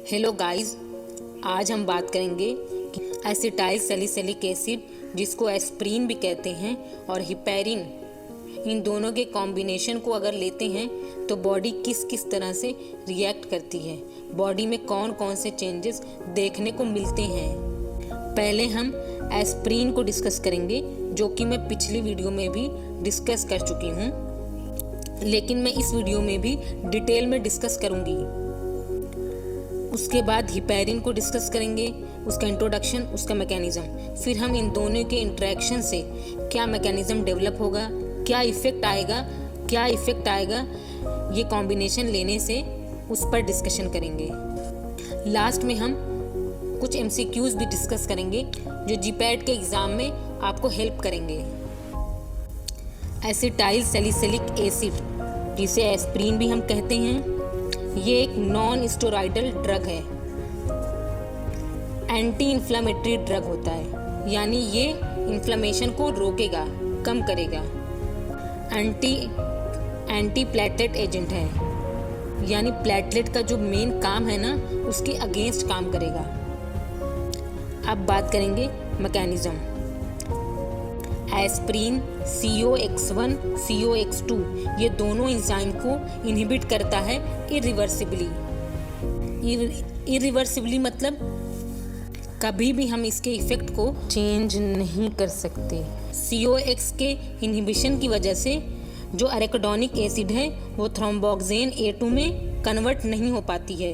Hello guys, आज हम बात करेंगे कि एसिटाइल सैलिसिलिक एसिड जिसको एस्प्रीन भी कहते हैं और हिपैरिन, इन दोनों के कॉम्बिनेशन को अगर लेते हैं तो बॉडी किस किस तरह से रिएक्ट करती है, बॉडी में कौन कौन से चेंजेस देखने को मिलते हैं। पहले हम एस्प्रीन को डिस्कस करेंगे, जो कि मैं पिछली वीडियो में भी डिस्कस कर चुकी हूँ, लेकिन मैं इस वीडियो में भी डिटेल में डिस्कस करूँगी। उसके बाद हिपैरिन को डिस्कस करेंगे, उसका इंट्रोडक्शन, उसका मैकेनिज्म, फिर हम इन दोनों के इंटरेक्शन से क्या मैकेनिज्म डेवलप होगा, क्या इफ़ेक्ट आएगा ये कॉम्बिनेशन लेने से, उस पर डिस्कशन करेंगे। लास्ट में हम कुछ MCQs भी डिस्कस करेंगे जो जीपैट के एग्ज़ाम में आपको हेल्प करेंगे। एसिटाइल सैलिसिलिक एसिड, जिसे एस्प्रीन भी हम कहते हैं, ये एक नॉन स्टेरॉयडल ड्रग है, एंटी इन्फ्लेमेटरी ड्रग होता है, यानी ये इन्फ्लेमेशन को रोकेगा, कम करेगा। एंटी प्लेटलेट एजेंट है, यानी प्लेटलेट का जो मेन काम है ना, उसके अगेंस्ट काम करेगा। अब बात करेंगे मैकेनिज्म। एस्प्रीन COX1 COX2 ये दोनों एंजाइम को इनहिबिट करता है इरिवर्सिबली मतलब कभी भी हम इसके इफेक्ट को चेंज नहीं कर सकते। COX के इनहिबिशन की वजह से जो एराकिडोनिक एसिड है वो थ्रोम्बोक्सेन A2 में कन्वर्ट नहीं हो पाती है,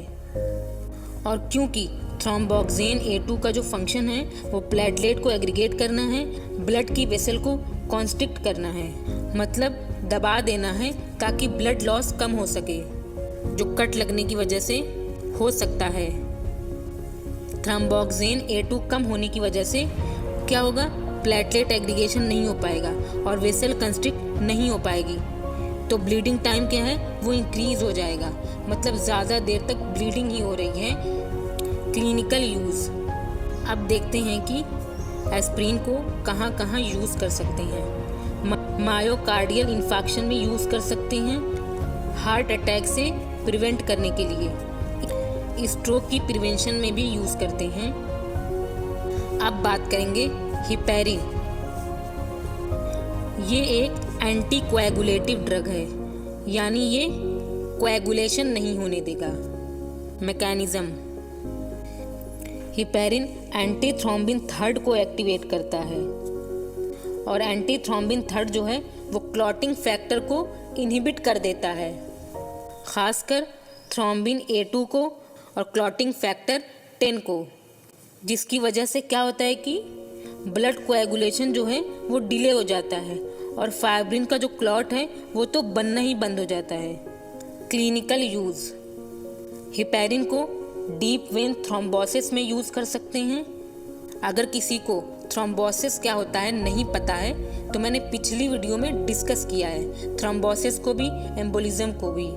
और क्योंकि थ्रोम्बोक्सेन A2 का जो फंक्शन है वो प्लेटलेट को एग्रीगेट करना है, ब्लड की वेसल को कॉन्स्ट्रिक्ट करना है, मतलब दबा देना है ताकि ब्लड लॉस कम हो सके, जो कट लगने की वजह से हो सकता है। थ्रोम्बोक्सेन A2 कम होने की वजह से क्या होगा, प्लेटलेट एग्रीगेशन नहीं हो पाएगा और वेसल कंस्ट्रिक्ट नहीं हो पाएगी, तो ब्लीडिंग टाइम क्या है वो इंक्रीज हो जाएगा, मतलब ज़्यादा देर तक ब्लीडिंग ही हो रही है। क्लिनिकल यूज़, अब देखते हैं कि एस्प्रीन को कहाँ कहाँ यूज़ कर सकते हैं। मायोकार्डियल इन्फेक्शन में यूज़ कर सकते हैं, हार्ट अटैक से प्रिवेंट करने के लिए, स्ट्रोक की प्रिवेंशन में भी यूज़ करते हैं। अब बात करेंगे हिपैरिन। ये एक एंटी कोएगुलेटिव ड्रग है, यानी ये कोएगुलेशन नहीं होने देगा। Mechanism, heparin anti thrombin third को एक्टिवेट करता है, और एंटी थ्रोम्बिन थर्ड जो है वो क्लॉटिंग फैक्टर को इनहिबिट कर देता है, खासकर थ्रोम्बिन A2 को और क्लॉटिंग फैक्टर 10 को, जिसकी वजह से क्या होता है कि ब्लड कोएगुलेशन जो है वो डिले हो जाता है और फाइब्रिन का जो क्लॉट है वो तो बनना ही बंद हो जाता है। क्लिनिकल यूज़, हिपैरिन को डीप वेन थ्रोम्बोसिस में यूज़ कर सकते हैं। अगर किसी को थ्रोम्बोसिस क्या होता है नहीं पता है तो मैंने पिछली वीडियो में डिस्कस किया है, थ्रोम्बोसिस को भी एम्बोलिज्म को भी,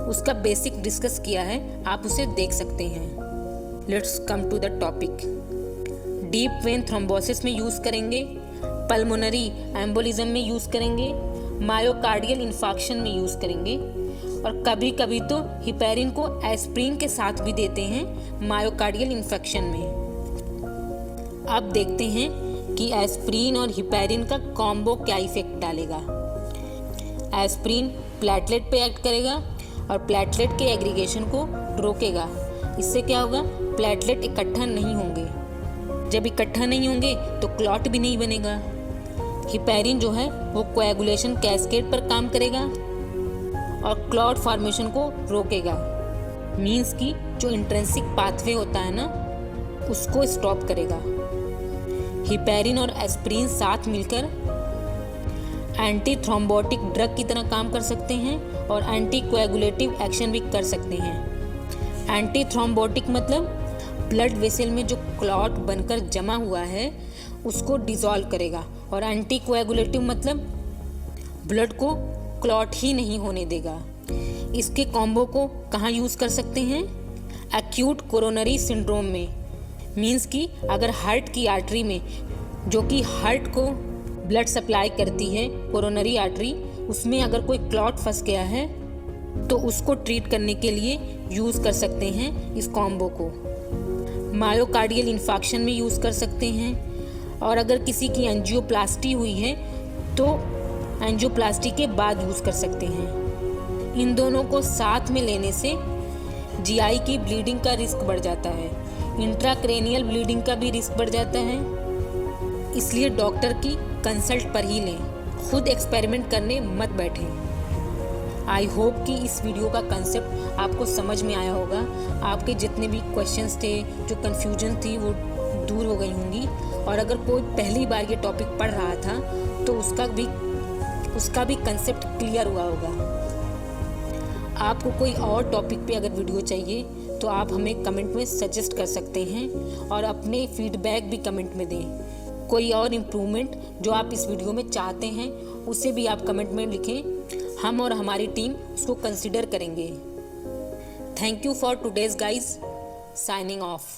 उसका बेसिक डिस्कस किया है, आप उसे देख सकते हैं। Let's come to the topic. Deep vein thrombosis में यूज़ करेंगे, पल्मोनरी एम्बोलिज्म में यूज़ करेंगे, मायोकार्डियल इन्फेक्शन में यूज़ करेंगे, और कभी कभी तो हिपैरिन को एस्प्रीन के साथ भी देते हैं मायोकार्डियल इन्फेक्शन में। अब देखते हैं कि एस्प्रीन और हिपैरिन का कॉम्बो क्या इफेक्ट डालेगा। एस्प्रीन प्लेटलेट पे एक्ट करेगा और प्लेटलेट के एग्रीगेशन को रोकेगा। इससे क्या होगा, प्लेटलेट इकट्ठा नहीं होंगे, जब इकट्ठा नहीं होंगे तो क्लॉट भी नहीं बनेगा। हिपैरिन जो है वो कोएगुलेशन कैस्केड पर काम करेगा और क्लॉट फॉर्मेशन को रोकेगा, मींस की जो इंट्रिंसिक पाथवे होता है ना उसको स्टॉप करेगा। हिपैरिन और एस्प्रीन साथ मिलकर एंटी थ्रोम्बोटिक ड्रग की तरह काम कर सकते हैं और एंटी कोएगुलेटिव एक्शन भी कर सकते हैं। एंटी थ्रोम्बोटिक मतलब ब्लड वेसल में जो क्लॉट बनकर जमा हुआ है उसको डिसॉल्व करेगा, और एंटी कोएगुलेटिव मतलब ब्लड को क्लॉट ही नहीं होने देगा। इसके कॉम्बो को कहाँ यूज़ कर सकते हैं, एक्यूट कोरोनरी सिंड्रोम में, मींस कि अगर हार्ट की आर्टरी में, जो कि हार्ट को ब्लड सप्लाई करती है, कोरोनरी आर्टरी, उसमें अगर कोई क्लॉट फंस गया है तो उसको ट्रीट करने के लिए यूज़ कर सकते हैं इस कॉम्बो को। मायोकार्डियल इन्फाक्शन में यूज़ कर सकते हैं, और अगर किसी की एंजियोप्लास्टी हुई है तो एंजियोप्लास्टी के बाद यूज़ कर सकते हैं। इन दोनों को साथ में लेने से जीआई की ब्लीडिंग का रिस्क बढ़ जाता है, इंट्राक्रेनियल ब्लीडिंग का भी रिस्क बढ़ जाता है। इसलिए डॉक्टर की कंसल्ट पर ही लें, खुद एक्सपेरिमेंट करने मत बैठें। आई होप कि इस वीडियो का कंसेप्ट आपको समझ में आया होगा। आपके जितने भी क्वेश्चंस थे, जो कन्फ्यूजन थी, वो दूर हो गई होंगी। और अगर कोई पहली बार ये टॉपिक पढ़ रहा था तो उसका भी कंसेप्ट क्लियर हुआ होगा। आपको कोई और टॉपिक पे अगर वीडियो चाहिए तो आप हमें कमेंट में सजेस्ट कर सकते हैं, और अपने फीडबैक भी कमेंट में दें। कोई और इम्प्रूवमेंट जो आप इस वीडियो में चाहते हैं उसे भी आप कमेंट में लिखें, हम और हमारी टीम उसको कंसिडर करेंगे। Thank you for today's guys, signing off.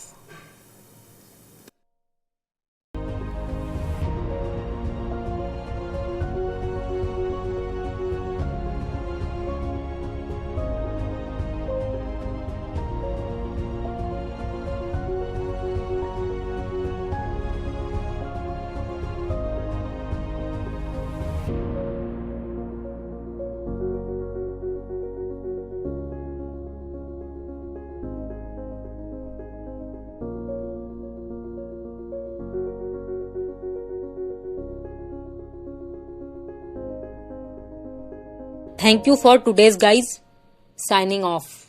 Thank you for today's guys, signing off.